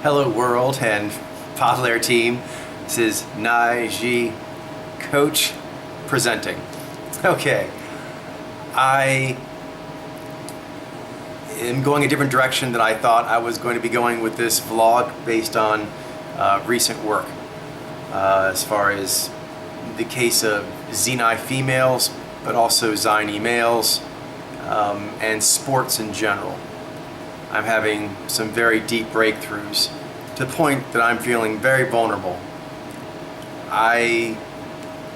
Hello world and Podlayer team. This is Naiji Coach presenting. Okay, I am going a different direction than I thought I was going to be going with this vlog based on recent work. As far as the case of Xeni females, but also Xeni males, and sports in general. I'm having some very deep breakthroughs to the point that I'm feeling very vulnerable. I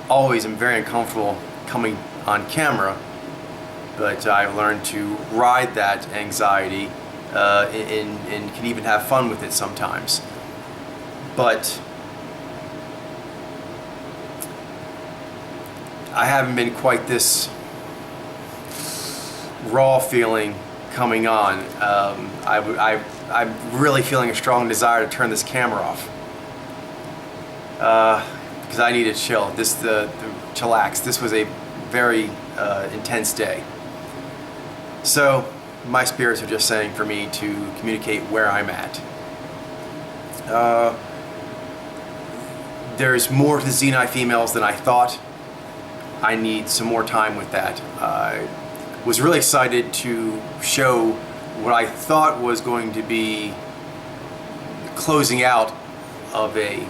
always am very uncomfortable coming on camera, but I've learned to ride that anxiety and can even have fun with it sometimes. But I haven't been quite this raw feeling coming on. I'm really feeling a strong desire to turn this camera off because I need to chill. Chillax. This was a very intense day. So my spirits are just saying for me to communicate where I'm at. There's more to the Xeni females than I thought. I need some more time with that. I was really excited to show what I thought was going to be closing out of a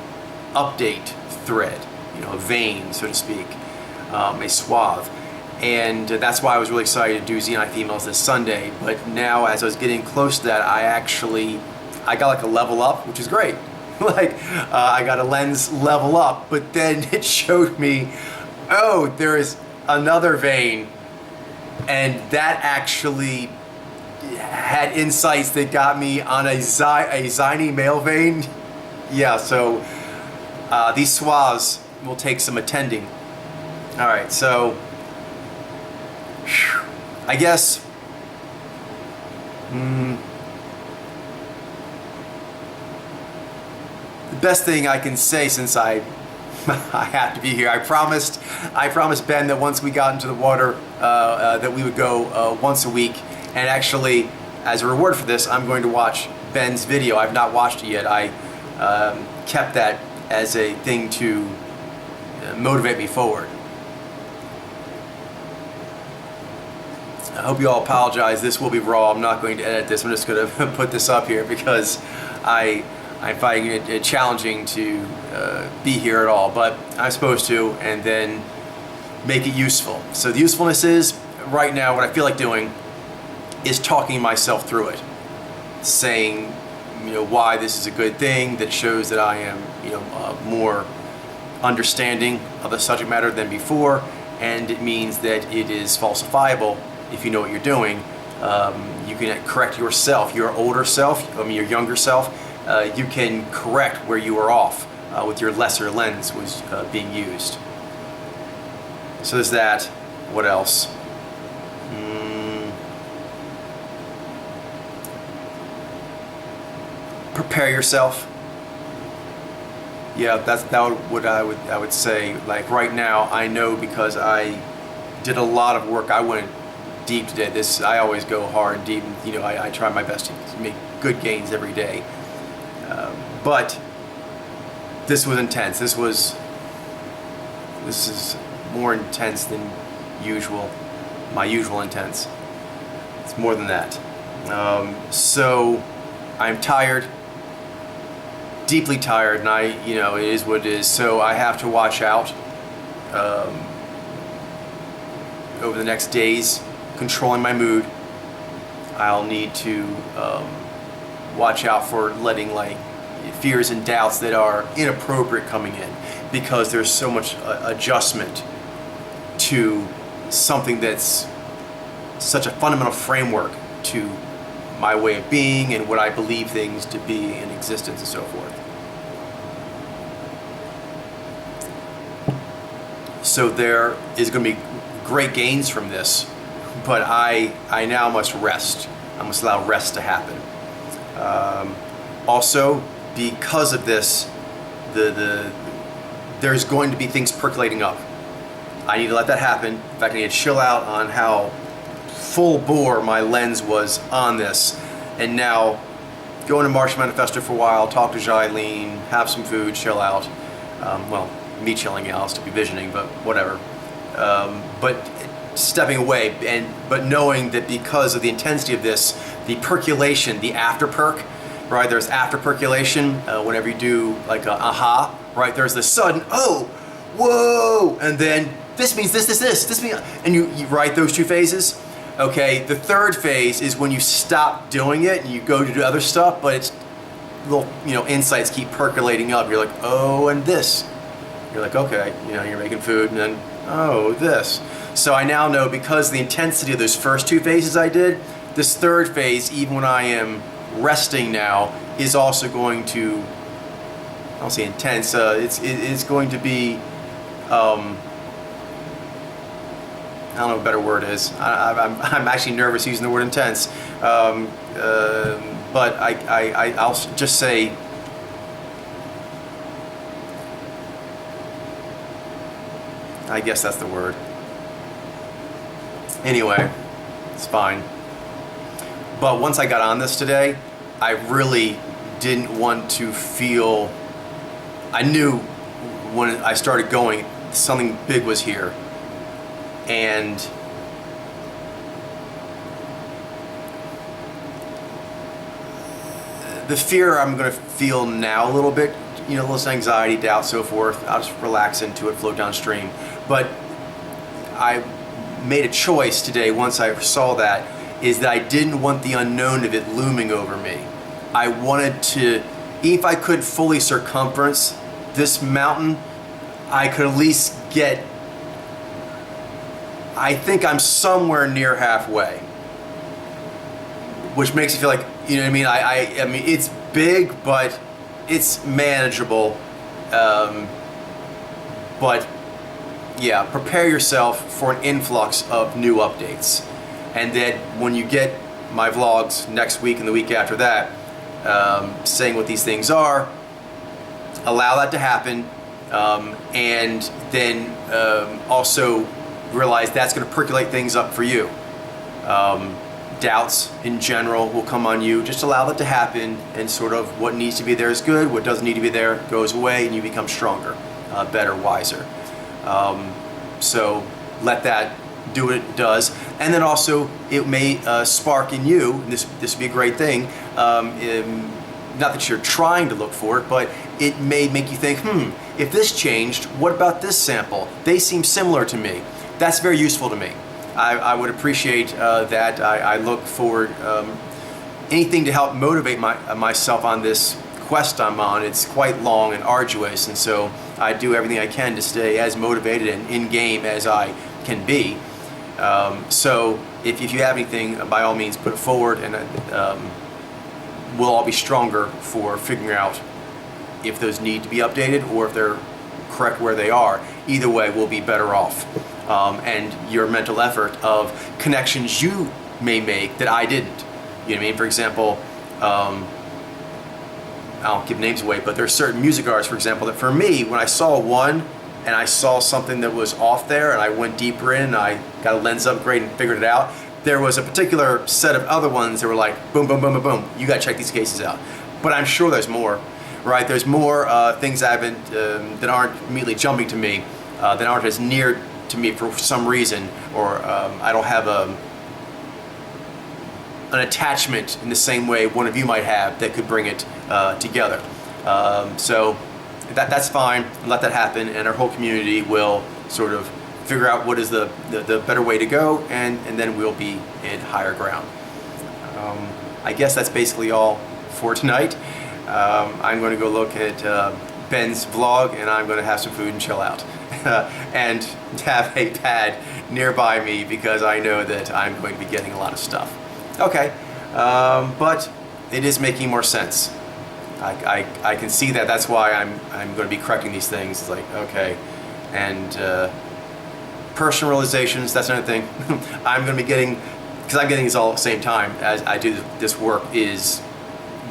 update thread, a vein, so to speak, a swath. And that's why I was really excited to do Xeni females this Sunday. But now, as I was getting close to that, I got like a level up, which is great. I got a lens level up, but then it showed me, oh, there is another vein, and that actually had insights that got me on a Xeni male vein. Yeah, so these swaths will take some attending. All right, so I guess the best thing I can say, since I have to be here. I promised Ben that once we got into the water that we would go once a week, and actually, as a reward for this, I'm going to watch Ben's video. I've not watched it yet. I kept that as a thing to motivate me forward. I hope you all apologize. This will be raw. I'm not going to edit this. I'm just going to put this up here because I'm finding it challenging to be here at all, but I'm supposed to, and then make it useful. So the usefulness is, right now, what I feel like doing is talking myself through it, saying, why this is a good thing, that shows that I am, more understanding of the subject matter than before, and it means that it is falsifiable if you know what you're doing. You can correct yourself, your older self, your younger self. You can correct where you are off with your lesser lens was being used. So there's that. What else? Prepare yourself. Yeah, that's what I would say. Like right now, I know because I did a lot of work. I went deep today. I always go hard and deep. I try my best to make good gains every day. But this was intense. This is more intense than usual. My usual intense. It's more than that. So I'm tired, deeply tired, and it is what it is. So I have to watch out over the next days, controlling my mood. I'll need to watch out for letting fears and doubts that are inappropriate coming in, because there's so much adjustment to something that's such a fundamental framework to my way of being and what I believe things to be in existence and so forth. So there is going to be great gains from this, but I now must rest. I must allow rest to happen. Also, because of this, there's going to be things percolating up. I need to let that happen. In fact, I need to chill out on how full bore my lens was on this, and now go into Martian Manifesto for a while, talk to Jilene, have some food, chill out. Well, me chilling out, I'll still be visioning, but whatever. But stepping away, but knowing that because of the intensity of this, the percolation, the after perk, right? There's after percolation whenever you do like a aha, right? There's the sudden, oh, whoa, and then this means this means, and you write those two phases. Okay, the third phase is when you stop doing it and you go to do other stuff, but it's little, insights keep percolating up. You're like, oh, and this. You're like, okay, you're making food, and then, oh, this. So I now know, because of the intensity of those first two phases I did, this third phase, even when I am resting now, is also going to, I'll say intense, it's going to be, I don't know what a better word is. I'm actually nervous using the word intense. But I'll just say, I guess that's the word. Anyway, it's fine. But once I got on this today, I really didn't want to feel, I knew when I started going, something big was here. And the fear I'm going to feel now a little bit, less anxiety, doubt, so forth, I'll just relax into it, float downstream. But I made a choice today, once I saw that, is that I didn't want the unknown of it looming over me. I wanted to, if I could fully circumference this mountain, I could at least get, I think I'm somewhere near halfway, which makes it feel like, I mean, I mean, it's big, but it's manageable. But yeah, prepare yourself for an influx of new updates. And then when you get my vlogs next week and the week after that, saying what these things are, allow that to happen. And then also realize that's going to percolate things up for you. Doubts in general will come on you. Just allow that to happen, and sort of what needs to be there is good, what doesn't need to be there goes away, and you become stronger, better, wiser. So let that do what it does. And then also it may spark in you, and this would be a great thing, not that you're trying to look for it, but it may make you think, if this changed, what about this sample? They seem similar to me. That's very useful to me. I would appreciate that. I look forward anything to help motivate myself on this quest I'm on. It's quite long and arduous, and so I do everything I can to stay as motivated and in game as I can be. So if you have anything, by all means put it forward, and we'll all be stronger for figuring out if those need to be updated or if they're correct where they are. Either way, we'll be better off. And your mental effort of connections you may make that I didn't. You know what I mean? For example, I don't give names away, but there's certain music artists, for example, that for me, when I saw one and I saw something that was off there and I went deeper in and I got a lens upgrade and figured it out, there was a particular set of other ones that were like, boom, boom, boom, boom, boom, you gotta check these cases out. But I'm sure there's more, right? There's more things I haven't, that aren't immediately jumping to me, that aren't as near to me for some reason, or I don't have an attachment in the same way one of you might have that could bring it together. So that's fine, let that happen, and our whole community will sort of figure out what is the better way to go, and then we'll be in higher ground. I guess that's basically all for tonight. I'm going to go look at Ben's vlog, and I'm going to have some food and chill out. And have a pad nearby me because I know that I'm going to be getting a lot of stuff. Okay, but it is making more sense. I can see that. That's why I'm going to be correcting these things. It's like, okay, and personal realizations, that's another thing. I'm going to be getting, because I'm getting these all at the same time as I do this work, is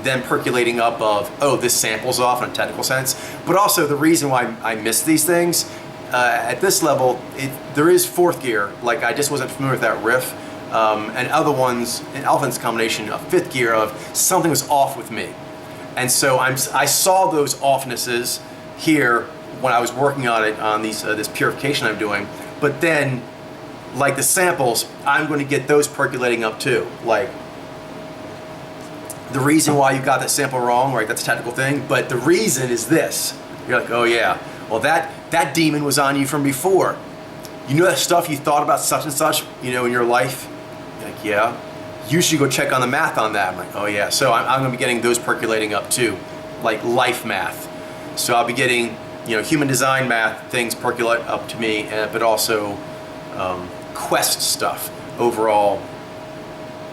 then percolating up of, oh, this sample's off in a technical sense, but also the reason why I miss these things. At this level, there is fourth gear. Like, I just wasn't familiar with that riff, and other ones, and often it's a combination of fifth gear of something was off with me. And so I saw those offnesses here when I was working on it, on this purification I'm doing, but then, like the samples, I'm going to get those percolating up too. Like, the reason why you got that sample wrong, right, that's a technical thing, but the reason is this. You're like, oh yeah, well that demon was on you from before. You know that stuff you thought about such and such, in your life? You're like, yeah. You should go check on the math on that. I'm like, oh yeah. So I'm going to be getting those percolating up too, like life math. So I'll be getting, human design math things percolate up to me, but also quest stuff, overall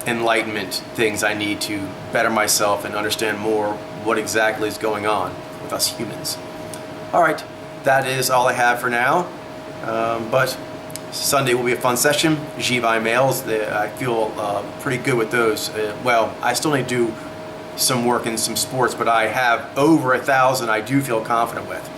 enlightenment things I need to better myself and understand more what exactly is going on with us humans. All right, that is all I have for now. But Sunday will be a fun session. Jiva males, I feel pretty good with those. Well, I still need to do some work in some sports, but I have over 1,000 I do feel confident with.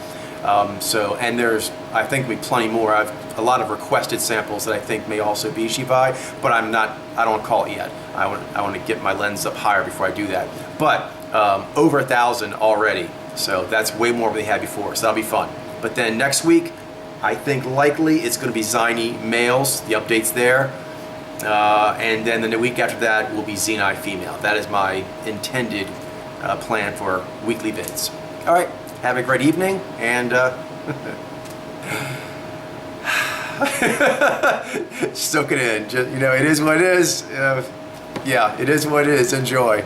And there's, I think, be plenty more. I've a lot of requested samples that I think may also be Jiva, but I don't want to call it yet. I want to get my lens up higher before I do that. But over 1,000 already, so that's way more than they had before, so that'll be fun. But then next week, I think likely it's going to be Zini males, the updates there. And then the week after that will be Zini female. That is my intended plan for weekly vids. All right, have a great evening, and soak it in. Just, it is what it is. Yeah, it is what it is. Enjoy.